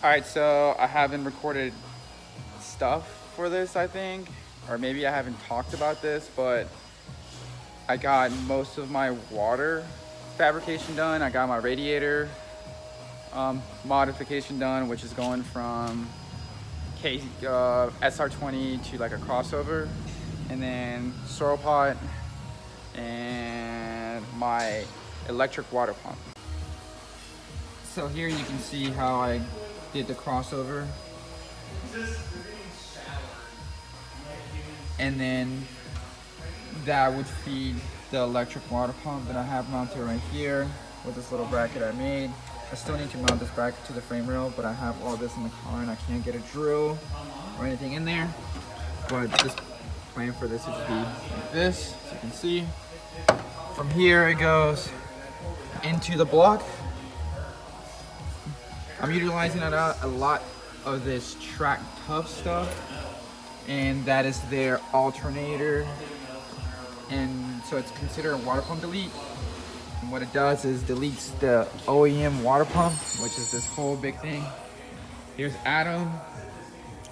All right, so I haven't recorded stuff for this, I think, or maybe I haven't talked about this, but I got most of my water fabrication done. I got my radiator modification done, which is going from SR20 to like a crossover, and then swirl pot and my electric water pump. So here you can see how I did the crossover. And then that would feed the electric water pump that I have mounted right here with this little bracket I made. I still need to mount this bracket to the frame rail, but I have all this in the car and I can't get a drill or anything in there. But this plan for this would just be like this, as you can see. From here it goes into the block. I'm utilizing a lot of this track tough stuff, and that is their alternator, and so it's considered a water pump delete. And what it does is deletes the OEM water pump, which is this whole big thing. Here's Adam.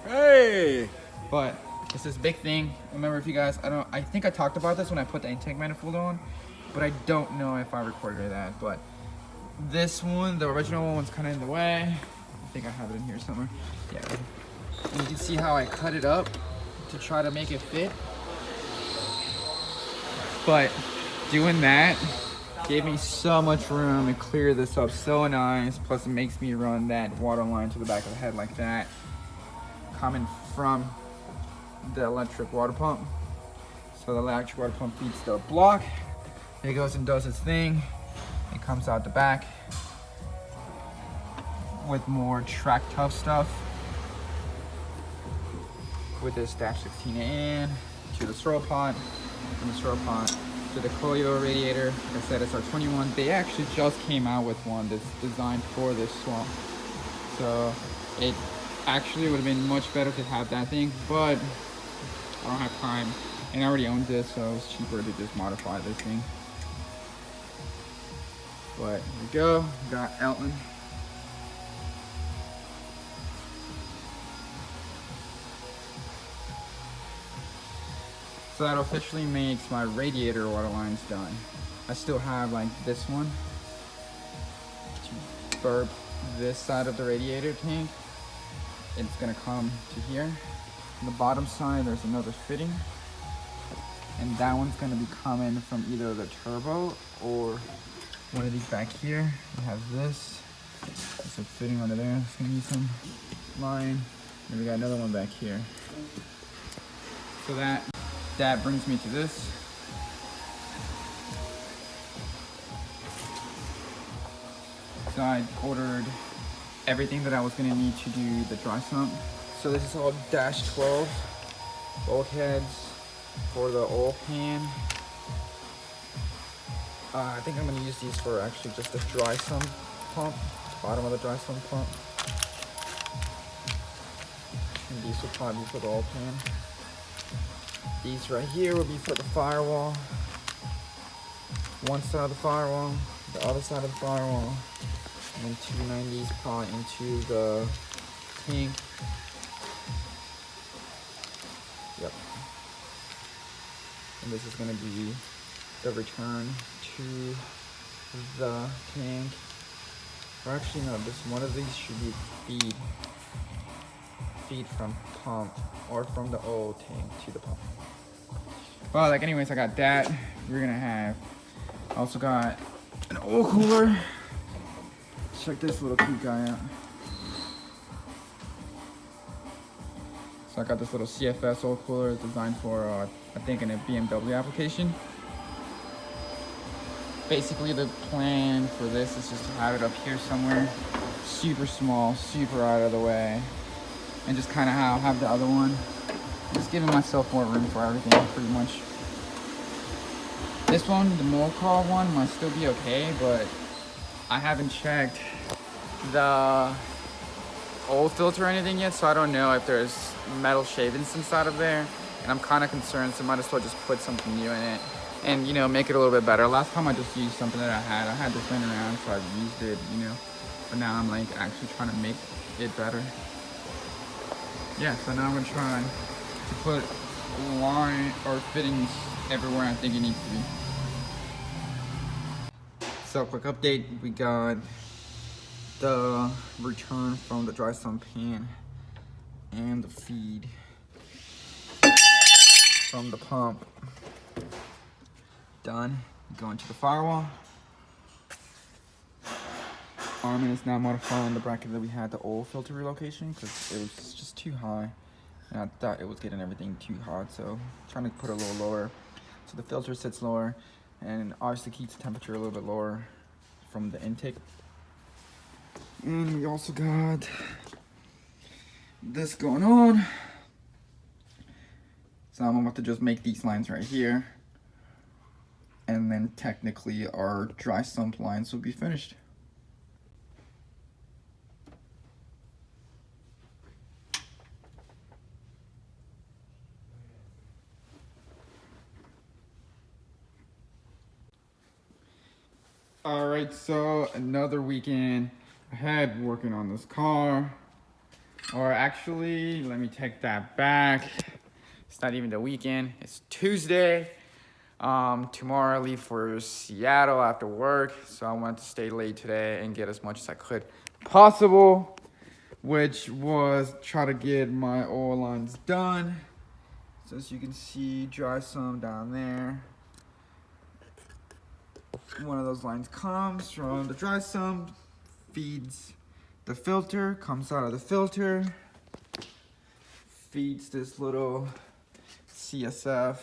Hey! But it's this big thing. Remember, if you guys, I think I talked about this when I put the intake manifold on, but I don't know if I recorded that. But this one, the original one's kind of in the way. I think I have it in here somewhere. Yeah. And you can see how I cut it up to try to make it fit. But doing that gave me so much room and clear this up so nice. Plus it makes me run that water line to the back of the head like that, coming from the electric water pump. So the electric water pump feeds the block. It goes and does its thing. It comes out the back with more track tough stuff. With this -16 in to the swirl pot, and the swirl pot to the coil radiator. Like I said, it's our 21. They actually just came out with one that's designed for this swamp. So it actually would have been much better to have that thing, but I don't have time. And I already owned this, so it was cheaper to just modify this thing. But here we go, we got Elton. So that officially makes my radiator water lines done. I still have like this one to burp this side of the radiator tank. It's gonna come to here. On the bottom side, there's another fitting. And that one's gonna be coming from either the turbo or one of these back here. We have this. There's a fitting under there. It's gonna need some line. And we got another one back here. So that brings me to this. So I ordered everything that I was gonna need to do the dry sump. So this is all -12 bulkheads for the oil pan. I think I'm gonna use these for actually just the dry sump pump, bottom of the dry sump pump. And these will probably be for the oil pan. These right here will be for the firewall. One side of the firewall, the other side of the firewall. And then 290s probably into the tank. Yep. And this is gonna be the return to the tank. Or actually no, one of these should be feed from pump or from the old tank to the pump. Well, like anyways, I got that. We're gonna have, also got an oil cooler. Check this little cute guy out. So I got this little CFS oil cooler. It's designed for, I think, in a BMW application. Basically, the plan for this is just to have it up here somewhere, super small, super out of the way, and just kind of have the other one. Just giving myself more room for everything, pretty much. This one, the Molcar one, might still be okay, but I haven't checked the oil filter or anything yet, so I don't know if there's metal shavings inside of there, and I'm kind of concerned, so I might as well just put something new in it and, you know, make it a little bit better. Last time I just used something that I had this laying around, so I've used it, you know, but now I'm like actually trying to make it better. Yeah, so now I'm gonna try to put line or fittings everywhere I think it needs to be. So quick update, we got the return from the dry sump pan and the feed from the pump done. Going to the firewall. Armin is now modifying the bracket that we had, the old filter relocation, because it was just too high. And I thought it was getting everything too hot, so trying to put it a little lower. So the filter sits lower, and obviously keeps the temperature a little bit lower from the intake. And we also got this going on. So I'm about to just make these lines right here. And then technically our dry sump lines will be finished. All right, so another weekend ahead working on this car. Or actually, let me take that back. It's not even the weekend, it's Tuesday. Tomorrow I leave for Seattle after work, so I wanted to stay late today and get as much as I could possible, which was try to get my oil lines done. So as you can see, dry sump down there. One of those lines comes from the dry sump, feeds the filter, comes out of the filter, feeds this little CSF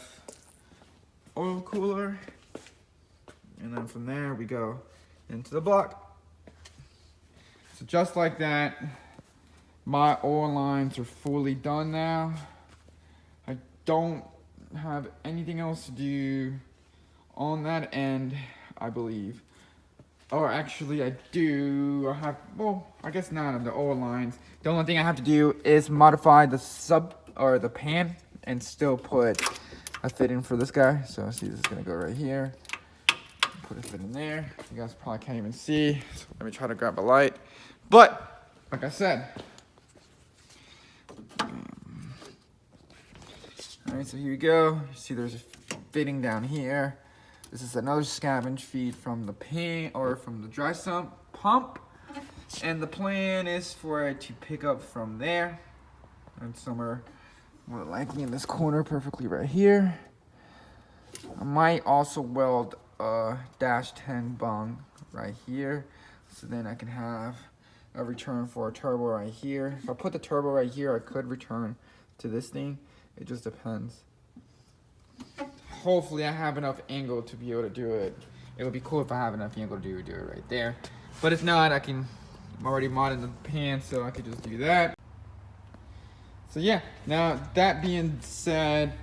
oil cooler, and then from there we go into the block. So just like that, my oil lines are fully done now. I don't have anything else to do on that end, I believe. Or actually I do. I have, well, I guess not on the oil lines. The only thing I have to do is modify the sub or the pan and still put a fit in for this guy. So see, this is gonna go right here. Put a fit in there. You guys probably can't even see. So let me try to grab a light. But like I said, all right, so here you go. You see there's a fitting down here. This is another scavenge feed from the pan or from the dry sump pump. And the plan is for it to pick up from there and somewhere more likely in this corner, perfectly right here. I might also weld a -10 bung right here, so then I can have a return for a turbo right here. If I put the turbo right here, I could return to this thing. It just depends. Hopefully I have enough angle to be able to do it. It would be cool if I have enough angle to do it right there. But if not, I'm already modding the pan, so I could just do that. So yeah, now that being said,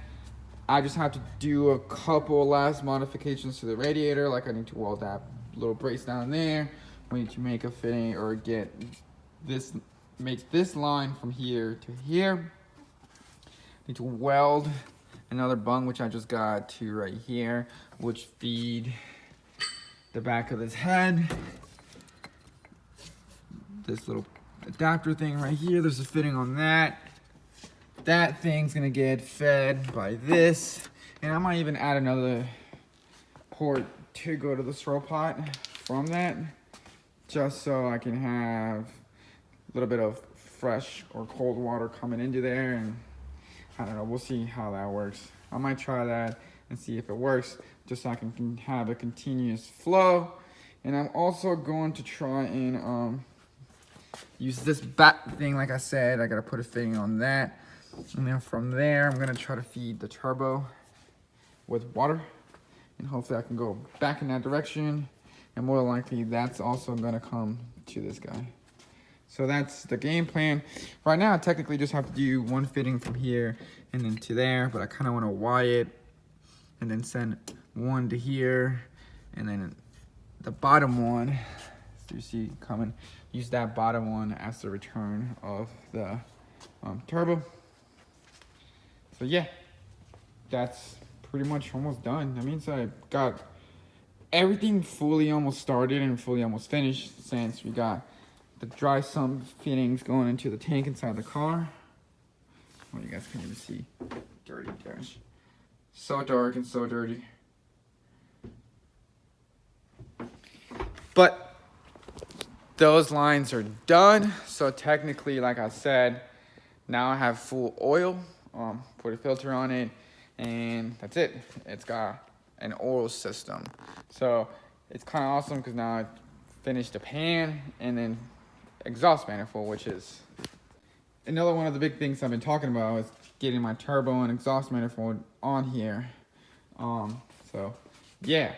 I just have to do a couple last modifications to the radiator. Like I need to weld that little brace down there. We need to make a fitting or make this line from here to here. Need to weld another bung, which I just got to right here, which feed the back of this head. This little adapter thing right here, there's a fitting on that. That thing's gonna get fed by this. And I might even add another port to go to the swirl pot from that, just so I can have a little bit of fresh or cold water coming into there. And I don't know, we'll see how that works. I might try that and see if it works, just so I can have a continuous flow. And I'm also going to try and use this bat thing. Like I said, I gotta put a fitting on that. And then from there, I'm gonna try to feed the turbo with water. And hopefully I can go back in that direction. And more likely, that's also gonna come to this guy. So that's the game plan. Right now, I technically just have to do one fitting from here and then to there, but I kind of want to wire it and then send one to here, and then the bottom one, so you see coming, use that bottom one as the return of the turbo. So yeah, that's pretty much almost done. That means I got everything fully almost started and fully almost finished, since we got the dry sump fittings going into the tank inside the car. Well, you guys can't even see. Dirty dash. So dark and so dirty. But those lines are done. So technically, like I said, now I have full oil. Put a filter on it, and that's it. It's got an oil system. So it's kind of awesome because now I finished the pan and then exhaust manifold, which is another one of the big things I've been talking about is getting my turbo and exhaust manifold on here. So yeah.